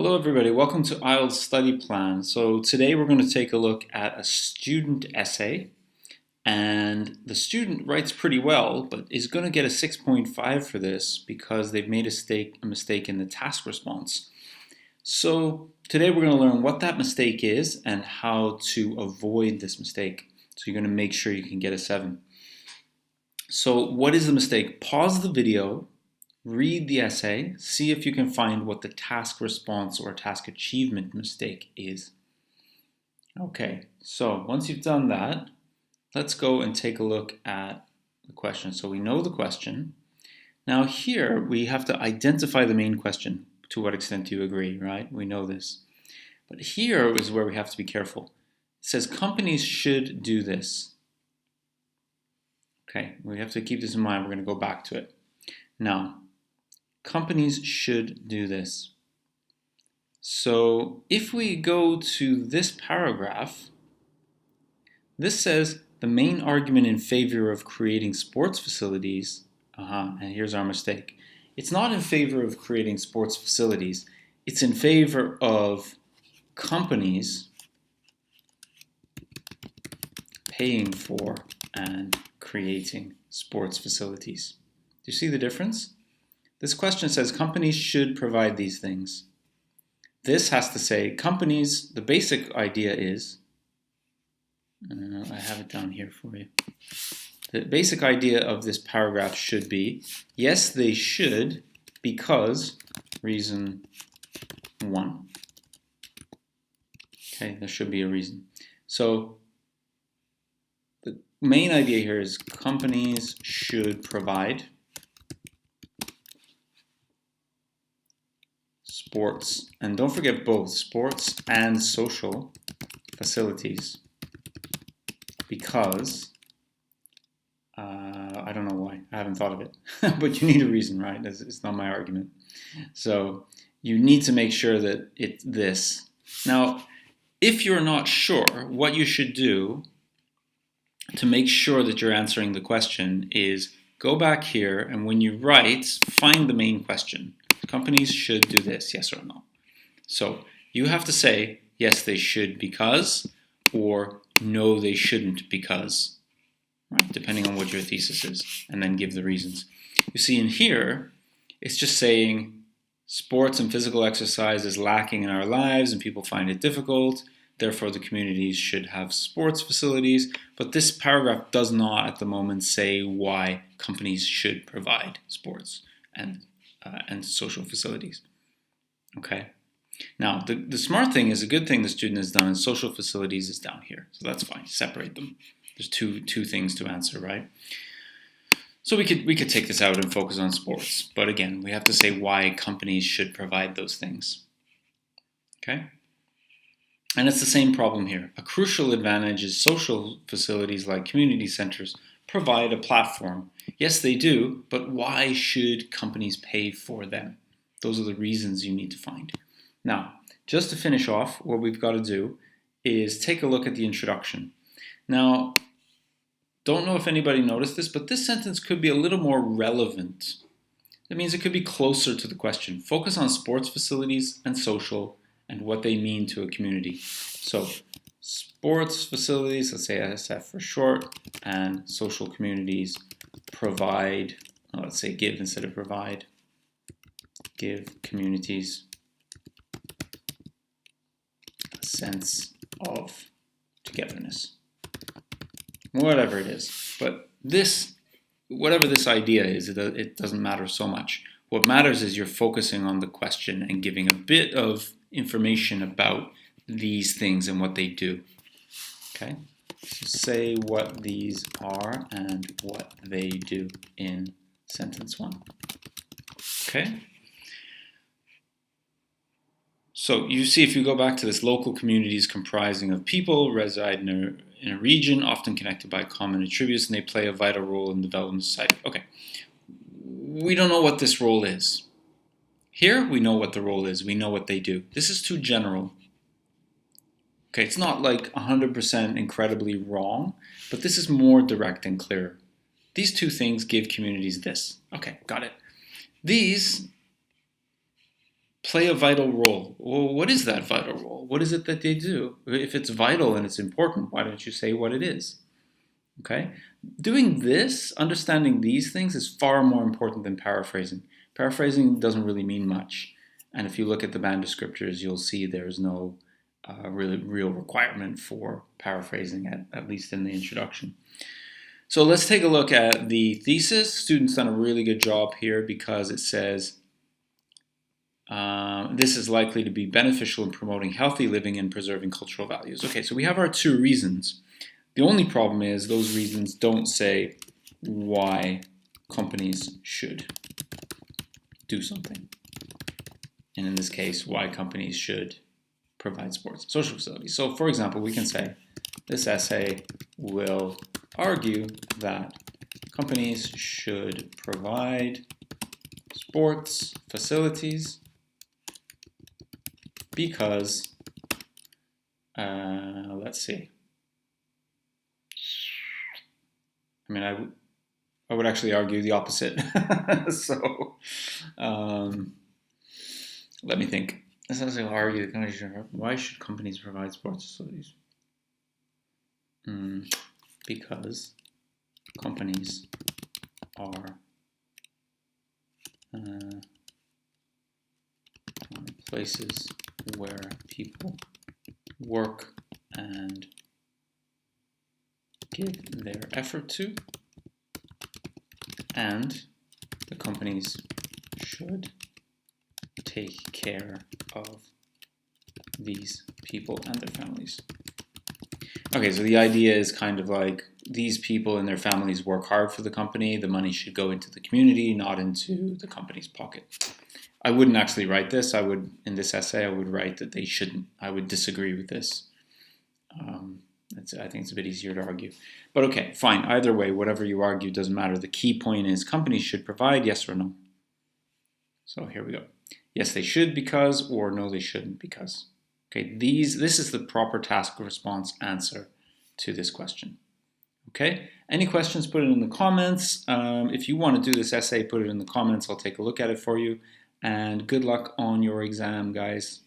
Hello everybody, welcome to IELTS Study Plan. So today we're going to take a look at a student essay, and the student writes pretty well but is going to get a 6.5 for this because they've made a mistake in the task response. So today we're going to learn what that mistake is and how to avoid this mistake. So you're going to make sure you can get a 7. So what is the mistake? Pause the video. Read the essay, see if you can find what the task response or task achievement mistake is. Okay, so once you've done that, let's go and take a look at the question. So we know the question. Now here we have to identify the main question. To what extent do you agree, right? We know this. But here is where we have to be careful. It says companies should do this. Okay, we have to keep this in mind. We're going to go back to it. Now, companies should do this. So if we go to this paragraph, this says the main argument in favor of creating sports facilities, and here's our mistake. It's not in favor of creating sports facilities. It's in favor of companies paying for and creating sports facilities. Do you see the difference? This question says companies should provide these things. This has to say companies, the basic idea is, I have it down here for you. The basic idea of this paragraph should be, yes, they should because reason 1. Okay, there should be a reason. So the main idea here is companies should provide sports, and don't forget both sports and social facilities, because I don't know why, I haven't thought of it, but you need a reason, right? It's not my argument. So you need to make sure that it's this. Now, if you're not sure, what you should do to make sure that you're answering the question is go back here, and when you write, find the main question. Companies should do this, yes or no. So you have to say, yes, they should because, or no, they shouldn't because, right? Depending on what your thesis is, and then give the reasons. You see in here, it's just saying sports and physical exercise is lacking in our lives and people find it difficult. Therefore, the communities should have sports facilities. But this paragraph does not at the moment say why companies should provide sports and social facilities. Okay. Now, the smart thing is, a good thing the student has done is social facilities is down here. So that's fine. Separate them. There's two things to answer, right? So we could take this out and focus on sports. But again, we have to say why companies should provide those things. Okay? And it's the same problem here. A crucial advantage is social facilities like community centers provide a platform. Yes, they do, but why should companies pay for them? Those are the reasons you need to find. Now, just to finish off, what we've got to do is take a look at the introduction. Now, don't know if anybody noticed this, but this sentence could be a little more relevant. That means it could be closer to the question. Focus on sports facilities and social and what they mean to a community. So, sports facilities, let's say SF for short, and social communities provide, let's say give instead of provide, give communities a sense of togetherness. Whatever it is. But this, whatever this idea is, it doesn't matter so much. What matters is you're focusing on the question and giving a bit of information about these things and what they do. Okay, so say what these are and what they do in sentence 1. Okay, so you see, if you go back to this, local communities comprising of people reside in a region often connected by common attributes, and they play a vital role in development of society. Okay, we don't know what this role is. Here we know what the role is, we know what they do. This is too general. Okay, it's not like 100% incredibly wrong, but this is more direct and clear. These two things give communities this. Okay, got it. These play a vital role. Well, what is that vital role? What is it that they do? If it's vital and it's important, why don't you say what it is? Okay? Doing this, understanding these things is far more important than paraphrasing. Paraphrasing doesn't really mean much. And if you look at the band descriptors, you'll see there's no really real requirement for paraphrasing, at least in the introduction. So let's take a look at the thesis. Students done a really good job here because it says, this is likely to be beneficial in promoting healthy living and preserving cultural values. Okay, so we have our two reasons. The only problem is those reasons don't say why companies should do something. And in this case, why companies should provide sports social facilities. So for example, we can say this essay will argue that companies should provide sports facilities because, let's see. I mean, I would actually argue the opposite. So, let me think. This is argue why should companies provide sports facilities? Because companies are places where people work and give their effort to, and the companies should take care of these people and their families. Okay, so the idea is kind of like these people and their families work hard for the company. The money should go into the community, not into the company's pocket. I wouldn't actually write this. In this essay, I would write that they shouldn't. I would disagree with this. I think it's a bit easier to argue. But okay, fine. Either way, whatever you argue doesn't matter. The key point is companies should provide, yes or no. So here we go. Yes, they should because, or no, they shouldn't because. Okay, this is the proper task response answer to this question. Okay, any questions, put it in the comments. If you want to do this essay, put it in the comments. I'll take a look at it for you. And good luck on your exam, guys.